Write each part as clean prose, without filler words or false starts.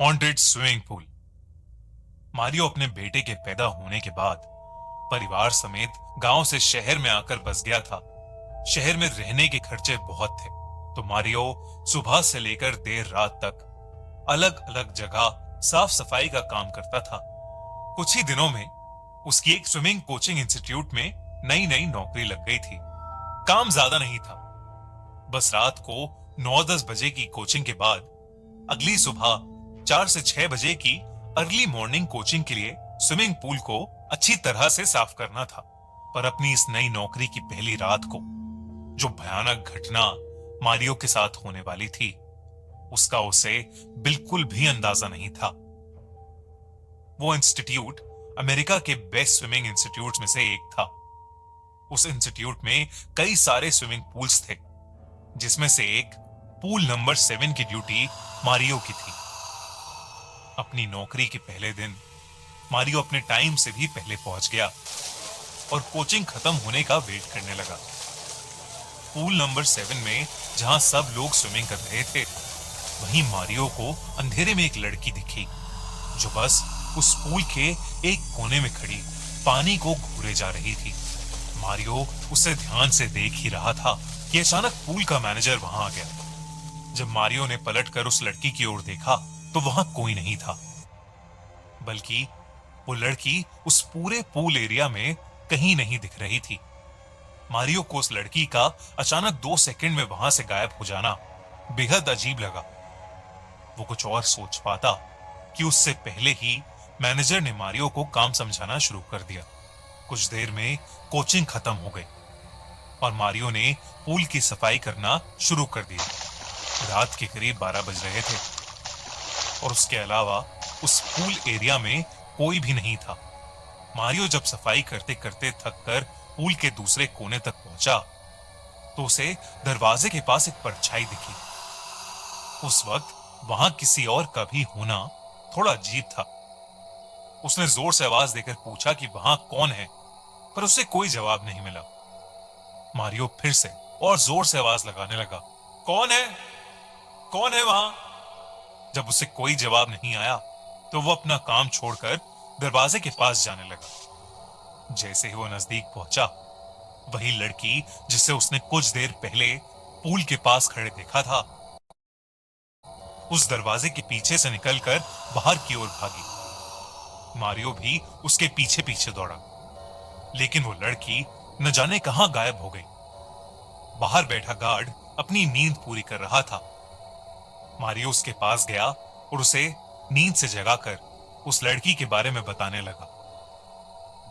Haunted swimming pool. Mario अपने बेटे के पैदा होने के बाद परिवार समेत गांव से शहर में आकर बस गया था। शहर में रहने के खर्चे बहुत थे, तो मारियो सुबह से लेकर देर रात तक अलग अलग जगह साफ सफाई का काम करता था। कुछ ही दिनों में उसकी एक स्विमिंग कोचिंग इंस्टीट्यूट में नई नई नौकरी लग गई थी। काम ज्यादा नहीं था, बस रात को 9-10 बजे की कोचिंग के बाद अगली सुबह 4 से 6 बजे की अर्ली मॉर्निंग कोचिंग के लिए स्विमिंग पूल को अच्छी तरह से साफ करना था। पर अपनी इस नई नौकरी की पहली रात को जो भयानक घटना मारियो के साथ होने वाली थी, उसका उसे बिल्कुल भी अंदाजा नहीं था। वो इंस्टीट्यूट अमेरिका के बेस्ट स्विमिंग इंस्टीट्यूट में से एक था। उस इंस्टीट्यूट में कई सारे स्विमिंग पूल्स थे, जिसमें से एक पूल नंबर 7 की ड्यूटी मारियो की थी। अपनी नौकरी के पहले दिन मारियो अपने टाइम से भी पहले पहुंच गया और कोचिंग खत्म होने का वेट करने लगा। पूल नंबर 7 में जहां सब लोग स्विमिंग कर रहे थे, वहीं मारियो को अंधेरे में एक लड़की दिखी, जो बस उस पूल के एक कोने में खड़ी पानी को घूरे जा रही थी। मारियो उसे ध्यान से देख ही रहा था कि अचानक पूल का मैनेजर वहां आ गया। जब मारियो ने पलटकर उस लड़की की ओर देखा, तो वहां कोई नहीं था, बल्कि वो लड़की उस पूरे पूल एरिया में कहीं नहीं दिख रही थी। मारियो को उस लड़की का अचानक 2 सेकंड में वहां से गायब हो जाना बेहद अजीब लगा। वो कुछ और सोच पाता कि उससे पहले ही मैनेजर ने मारियो को काम समझाना शुरू कर दिया। कुछ देर में कोचिंग खत्म हो गई और मारियो ने पूल की सफाई करना शुरू कर दिया। रात के करीब 12 बज रहे थे और उसके अलावा उस पूल एरिया में कोई भी नहीं था। मारियो जब सफाई करते करते थक कर पूल के दूसरे कोने तक पहुंचा, तो उसे दरवाजे के पास एक परछाई दिखी। उस वक्त वहां किसी और का भी होना थोड़ा अजीब था। उसने जोर से आवाज देकर पूछा कि वहां कौन है, पर उसे कोई जवाब नहीं मिला। मारियो फिर से और जोर से आवाज लगाने लगा, कौन है, कौन है वहां? जब उसे कोई जवाब नहीं आया, तो वो अपना काम छोड़कर दरवाजे के पास जाने लगा। जैसे ही वो नजदीक पहुंचा, वही लड़की जिसे उसने कुछ देर पहले पूल के पास खड़े देखा था, उस दरवाजे के पीछे से निकलकर बाहर की ओर भागी। मारियो भी उसके पीछे पीछे दौड़ा, लेकिन वो लड़की न जाने कहां गायब हो गई। बाहर बैठा गार्ड अपनी नींद पूरी कर रहा था। मारियो उसके पास गया और उसे नींद से जगाकर उस लड़की के बारे में बताने लगा।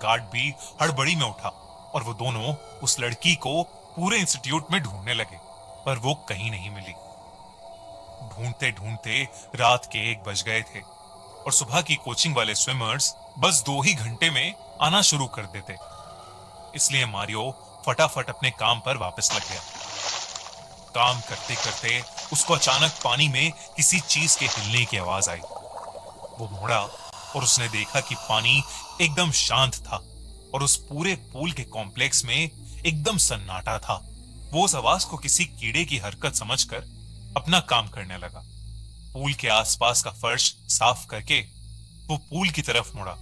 गार्ड भी हड़बड़ी में उठा और वो दोनों उस लड़की को पूरे इंस्टीट्यूट में ढूंढने लगे, पर वो कहीं नहीं मिली। ढूंढते ढूंढते रात के 1 बज गए थे और सुबह की कोचिंग वाले स्विमर्स बस 2 ही घंटे में आना शुरू कर देते। इसलिए मारियो फटाफट अपने काम पर वापस लग गया। काम करते करते उसको अचानक पानी में किसी चीज के हिलने की आवाज आई। वो मुड़ा और उसने देखा कि पानी एकदम शांत था और उस पूरे पूल के कॉम्प्लेक्स में एकदम सन्नाटा था। वो उस आवाज को किसी कीड़े की हरकत समझकर अपना काम करने लगा। पूल के आसपास का फर्श साफ करके वो पूल की तरफ मुड़ा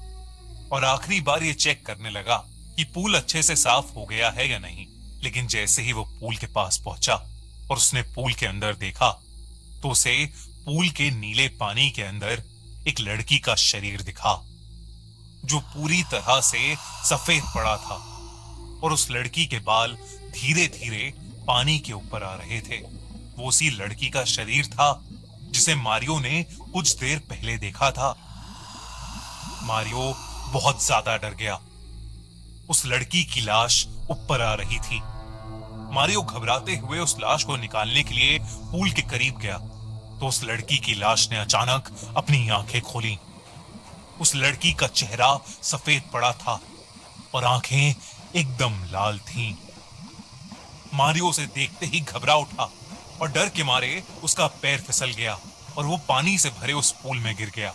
और आखिरी बार ये चेक करने लगा कि पूल अच्छे से साफ हो गया है या नहीं। लेकिन जैसे ही वो पूल के पास पहुंचा और उसने पूल के अंदर देखा, तो उसे पूल के नीले पानी के अंदर एक लड़की का शरीर दिखा, जो पूरी तरह से सफेद पड़ा था और उस लड़की के बाल धीरे धीरे पानी के ऊपर आ रहे थे। वो उसी लड़की का शरीर था जिसे मारियो ने कुछ देर पहले देखा था। मारियो बहुत ज्यादा डर गया। उस लड़की की लाश ऊपर आ रही थी। मारियो घबराते हुए उस लाश को निकालने के लिए पूल के करीब गया, तो उस लड़की की लाश ने अचानक अपनी आंखें खोली। उस लड़की का चेहरा सफेद पड़ा था और आंखें एकदम लाल थीं। मारियो उसे देखते ही घबरा उठा और डर के मारे उसका पैर फिसल गया और वो पानी से भरे उस पूल में गिर गया।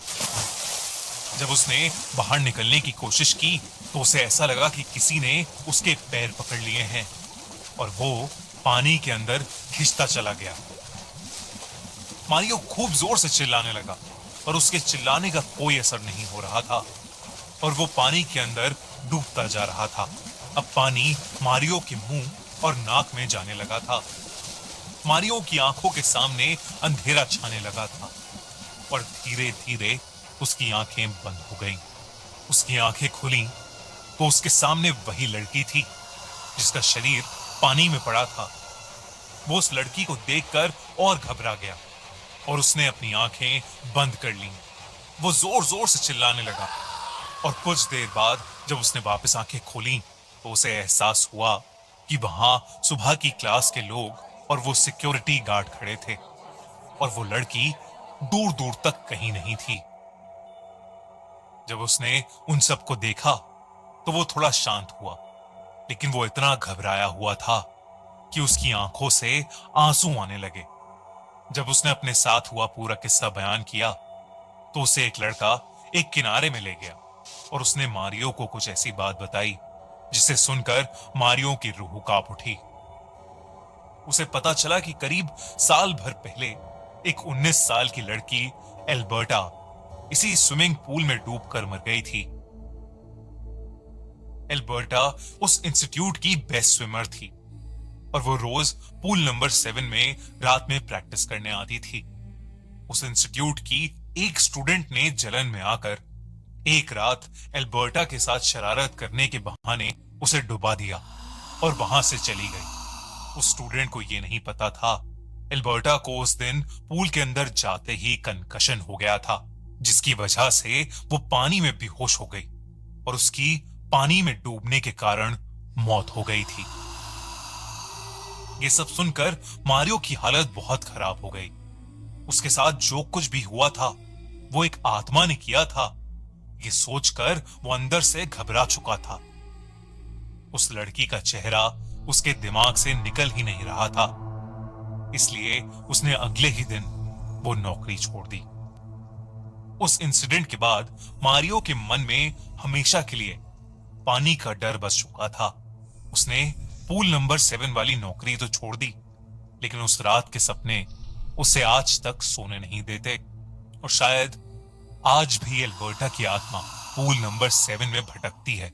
जब उसने बाहर निकलने की कोशिश की, तो उसे ऐसा लगा कि किसी ने उसके पैर पकड़ लिए हैं और वो पानी के अंदर खिंचता चला गया। मारियो खूब जोर से चिल्लाने लगा, और उसके चिल्लाने का कोई असर नहीं हो रहा था और वो पानी के अंदर डूबता जा रहा था। अब पानी मारियो के मुंह और नाक में जाने लगा था। मारियो की आंखों के सामने अंधेरा छाने लगा था और धीरे धीरे उसकी आंखें बंद हो गईं। उसकी आंखें खुली तो उसके सामने वही लड़की थी जिसका शरीर पानी में पड़ा था। वो उस लड़की को देखकर और घबरा गया और उसने अपनी आंखें बंद कर लीं। वो जोर जोर से चिल्लाने लगा और कुछ देर बाद जब उसने वापस आंखें खोली तो उसे एहसास हुआ कि वहां सुबह की क्लास के लोग और वो सिक्योरिटी गार्ड खड़े थे और वो लड़की दूर दूर तक कहीं नहीं थी। जब उसने उन सबको देखा तो वो थोड़ा शांत हुआ, लेकिन वो इतना घबराया हुआ था कि उसकी आंखों से आंसू आने लगे। जब उसने अपने साथ हुआ पूरा किस्सा बयान किया तो उसे एक लड़का एक किनारे में ले गया और उसने मारियो को कुछ ऐसी बात बताई जिसे सुनकर मारियो की रूह कांप उठी। उसे पता चला कि करीब साल भर पहले एक 19 साल की लड़की एल्बर्टा इसी स्विमिंग पूल में डूबकर मर गई थी। एल्बर्टा उस इंस्टीट्यूट की बेस्ट स्विमर थी और वो रोज पूल नंबर 7 में रात में प्रैक्टिस करने आती थी। उस इंस्टीट्यूट की एक स्टूडेंट ने जलन में आकर एक रात एल्बर्टा के साथ शरारत करने के बहाने उसे डुबा दिया और वहां से चली गई। उस स्टूडेंट को यह नहीं पता था एल्बर्टा को उस दिन पूल के अंदर जाते ही कंकशन हो गया था, जिसकी वजह से वो पानी में बेहोश हो गई और उसकी पानी में डूबने के कारण मौत हो गई थी। ये सब सुनकर मारियो की हालत बहुत खराब हो गई। उसके साथ जो कुछ भी हुआ था वो एक आत्मा ने किया था, ये सोचकर वो अंदर से घबरा चुका था। उस लड़की का चेहरा उसके दिमाग से निकल ही नहीं रहा था, इसलिए उसने अगले ही दिन वो नौकरी छोड़ दी। उस इंसिडेंट के बाद मारियो के मन में हमेशा के लिए पानी का डर बस चुका था। उसने पूल नंबर 7 वाली नौकरी तो छोड़ दी, लेकिन उस रात के सपने उसे आज तक सोने नहीं देते और शायद आज भी एल्बर्टा की आत्मा पूल नंबर 7 में भटकती है।